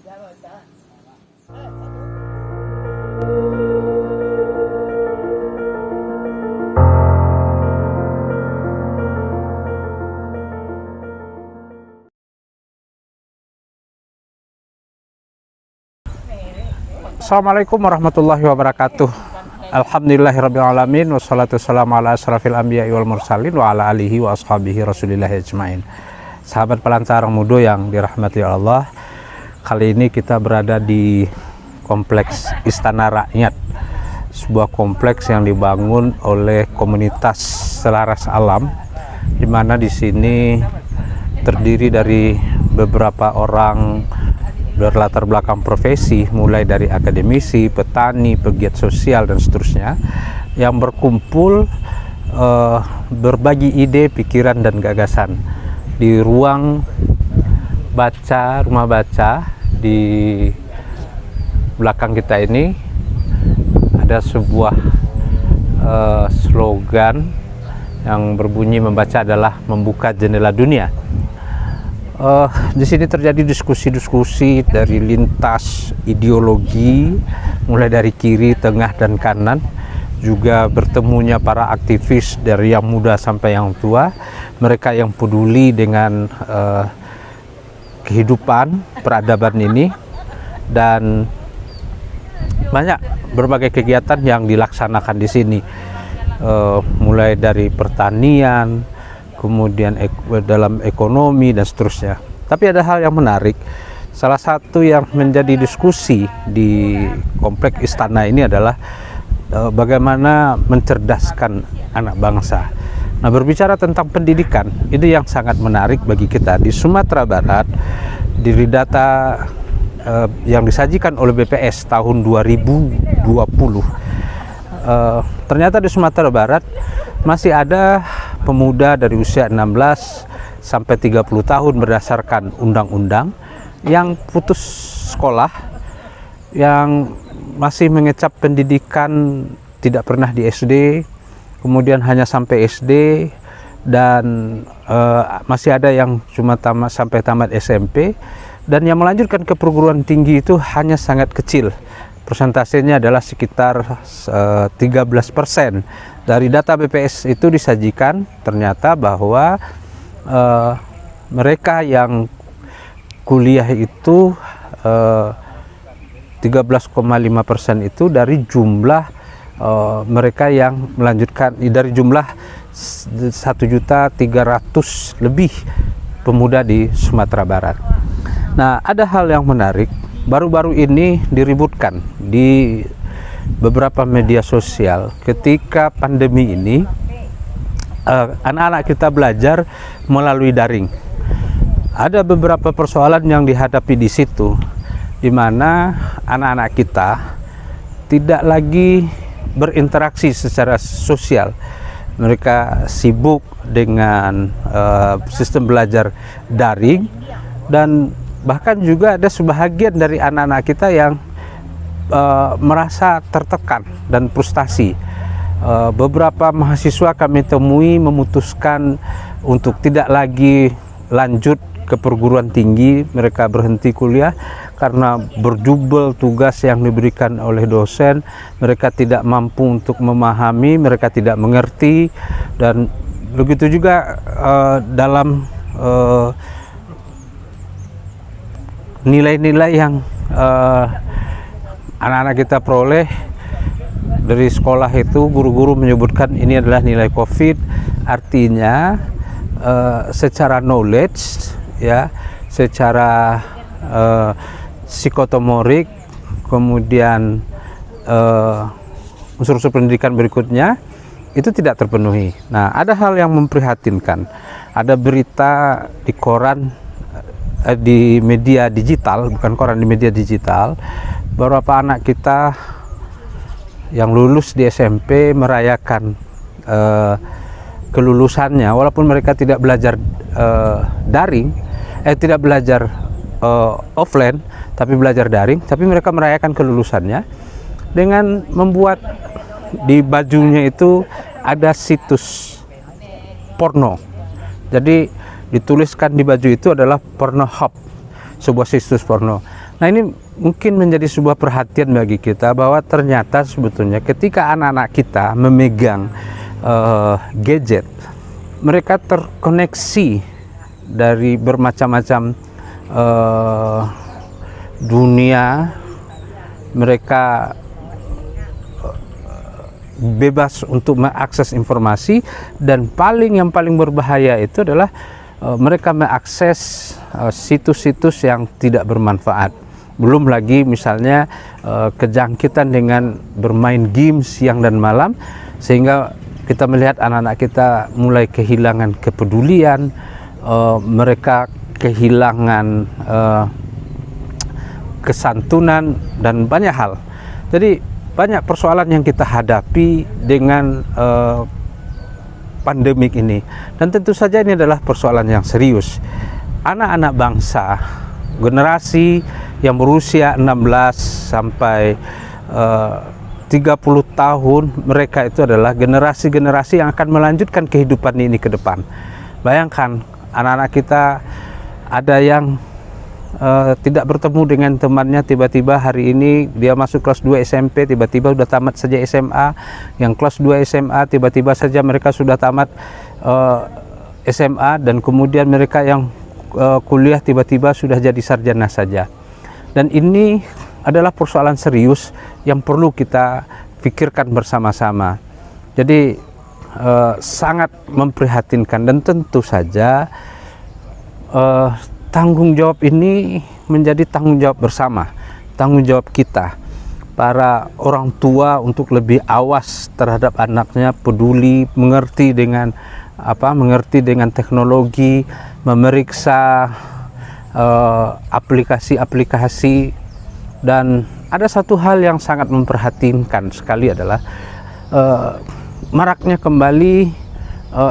Assalamualaikum warahmatullahi wabarakatuh. Alhamdulillahirrabbilalamin. Wassalatu wassalamu ala asrafil anbiya'i wal mursalin wa ala alihi wa ashabihi rasulillahi ajma'in. Sahabat Pelantar Mudo yang dirahmati Allah, kali ini kita berada di Kompleks Istana Rakyat, sebuah kompleks yang dibangun oleh komunitas selaras alam, di mana di sini terdiri dari beberapa orang berlatar belakang profesi, mulai dari akademisi, petani, pegiat sosial, dan seterusnya, yang berkumpul berbagi ide, pikiran, dan gagasan di ruang baca, rumah baca. Di belakang kita ini ada sebuah slogan yang berbunyi, membaca adalah membuka jendela dunia. Di sini terjadi diskusi-diskusi dari lintas ideologi, mulai dari kiri, tengah, dan kanan. Juga bertemunya para aktivis dari yang muda sampai yang tua, mereka yang peduli dengan kehidupan peradaban ini, dan banyak berbagai kegiatan yang dilaksanakan di sini, mulai dari pertanian, kemudian dalam ekonomi, dan seterusnya. Tapi ada hal yang menarik. Salah satu yang menjadi diskusi di kompleks istana ini adalah bagaimana mencerdaskan anak bangsa. Nah, berbicara tentang pendidikan, ini yang sangat menarik bagi kita. Di Sumatera Barat, dari data yang disajikan oleh BPS tahun 2020, ternyata di Sumatera Barat masih ada pemuda dari usia 16 sampai 30 tahun berdasarkan undang-undang yang putus sekolah, yang masih mengecap pendidikan tidak pernah di SD, kemudian hanya sampai SD, dan masih ada yang cuma sampai tamat SMP, dan yang melanjutkan ke perguruan tinggi itu hanya sangat kecil. Persentasenya adalah sekitar 13%. Dari data BPS itu disajikan, ternyata bahwa mereka yang kuliah itu 13,5% itu dari jumlah mereka yang melanjutkan, dari jumlah 1.300.000 lebih pemuda di Sumatera Barat. Nah, ada hal yang menarik. Baru-baru ini diributkan di beberapa media sosial ketika pandemi ini, anak-anak kita belajar melalui daring. Ada beberapa persoalan yang dihadapi di situ, di mana anak-anak kita tidak lagi berinteraksi secara sosial. Mereka sibuk dengan sistem belajar daring, dan bahkan juga ada sebahagian dari anak-anak kita yang merasa tertekan dan frustasi. Beberapa mahasiswa kami temui memutuskan untuk tidak lagi lanjut ke perguruan tinggi. Mereka berhenti kuliah karena berjubel tugas yang diberikan oleh dosen. Mereka tidak mampu untuk memahami, mereka tidak mengerti, dan begitu juga dalam nilai-nilai yang anak-anak kita peroleh dari sekolah itu. Guru-guru menyebutkan ini adalah nilai COVID, artinya secara knowledge, ya, secara psikotomorik, kemudian unsur-unsur pendidikan berikutnya itu tidak terpenuhi. Nah, ada hal yang memprihatinkan. Ada berita di koran, di media digital, bukan koran, di media digital, beberapa anak kita yang lulus di SMP merayakan kelulusannya, walaupun mereka tidak belajar daring, tidak belajar offline, tapi belajar daring, tapi mereka merayakan kelulusannya dengan membuat di bajunya itu ada situs porno. Jadi dituliskan di baju itu adalah Pornhub. sebuah situs porno. Nah, ini mungkin menjadi sebuah perhatian bagi kita bahwa ternyata sebetulnya ketika anak-anak kita memegang gadget, mereka terkoneksi dari bermacam-macam dunia. Mereka bebas untuk mengakses informasi, dan yang paling berbahaya itu adalah mereka mengakses situs-situs yang tidak bermanfaat. Belum lagi misalnya kejangkitan dengan bermain game siang dan malam, sehingga kita melihat anak-anak kita mulai kehilangan kepedulian, mereka kehilangan kesantunan dan banyak hal. Jadi banyak persoalan yang kita hadapi dengan pandemik ini, dan tentu saja ini adalah persoalan yang serius. Anak-anak bangsa, generasi yang berusia 16 sampai 30 tahun, mereka itu adalah generasi-generasi yang akan melanjutkan kehidupan ini ke depan. Bayangkan, anak-anak kita ada yang tidak bertemu dengan temannya, tiba-tiba hari ini dia masuk kelas 2 SMP, tiba-tiba sudah tamat saja SMA. Yang kelas 2 SMA tiba-tiba saja mereka sudah tamat SMA, dan kemudian mereka yang kuliah tiba-tiba sudah jadi sarjana saja. Dan ini adalah persoalan serius yang perlu kita pikirkan bersama-sama. Jadi sangat memprihatinkan, dan tentu saja tanggung jawab ini menjadi tanggung jawab bersama, tanggung jawab kita, para orang tua, untuk lebih awas terhadap anaknya, peduli, mengerti dengan teknologi, memeriksa aplikasi-aplikasi. Dan ada satu hal yang sangat memprihatinkan sekali adalah maraknya kembali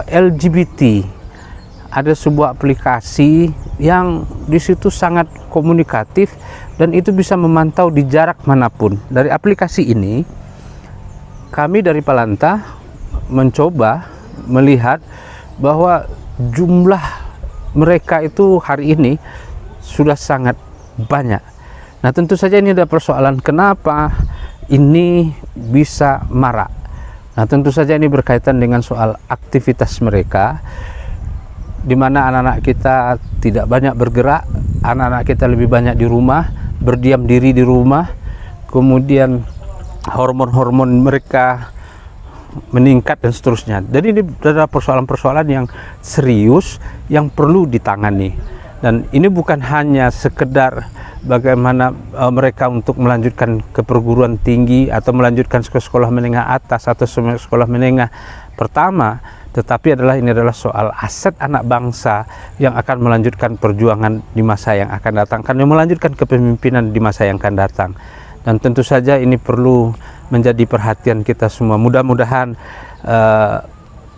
LGBT. Ada sebuah aplikasi yang di situ sangat komunikatif, dan itu bisa memantau di jarak manapun. Dari aplikasi ini, kami dari Palanta mencoba melihat bahwa jumlah mereka itu hari ini sudah sangat banyak. Nah, tentu saja ini ada persoalan kenapa ini bisa marak. Nah, tentu saja ini berkaitan dengan soal aktivitas mereka, di mana anak-anak kita tidak banyak bergerak, anak-anak kita lebih banyak di rumah, berdiam diri di rumah, kemudian hormon-hormon mereka meningkat dan seterusnya. Jadi ini adalah persoalan-persoalan yang serius yang perlu ditangani. Dan ini bukan hanya sekedar bagaimana mereka untuk melanjutkan ke perguruan tinggi atau melanjutkan ke sekolah menengah atas atau sekolah menengah pertama, tetapi ini adalah soal aset anak bangsa yang akan melanjutkan perjuangan di masa yang akan datang, akan melanjutkan kepemimpinan di masa yang akan datang. Dan tentu saja ini perlu menjadi perhatian kita semua. Mudah-mudahan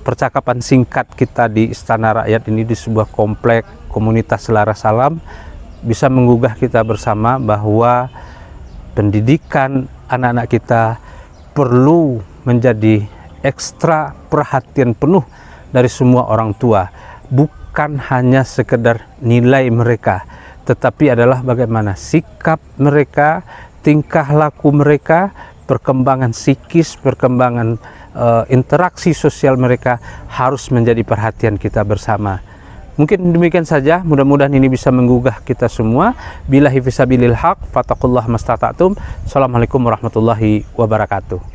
percakapan singkat kita di Istana Rakyat ini, di sebuah komplek komunitas Selaras Alam, bisa menggugah kita bersama bahwa pendidikan anak-anak kita perlu menjadi ekstra perhatian penuh dari semua orang tua. Bukan hanya sekedar nilai mereka, tetapi adalah bagaimana sikap mereka, tingkah laku mereka, perkembangan psikis, perkembangan interaksi sosial mereka harus menjadi perhatian kita bersama. Mungkin demikian saja, mudah-mudahan ini bisa menggugah kita semua. Billahi fisabilil haq, fattaqullah mastata'tum. Assalamualaikum warahmatullahi wabarakatuh.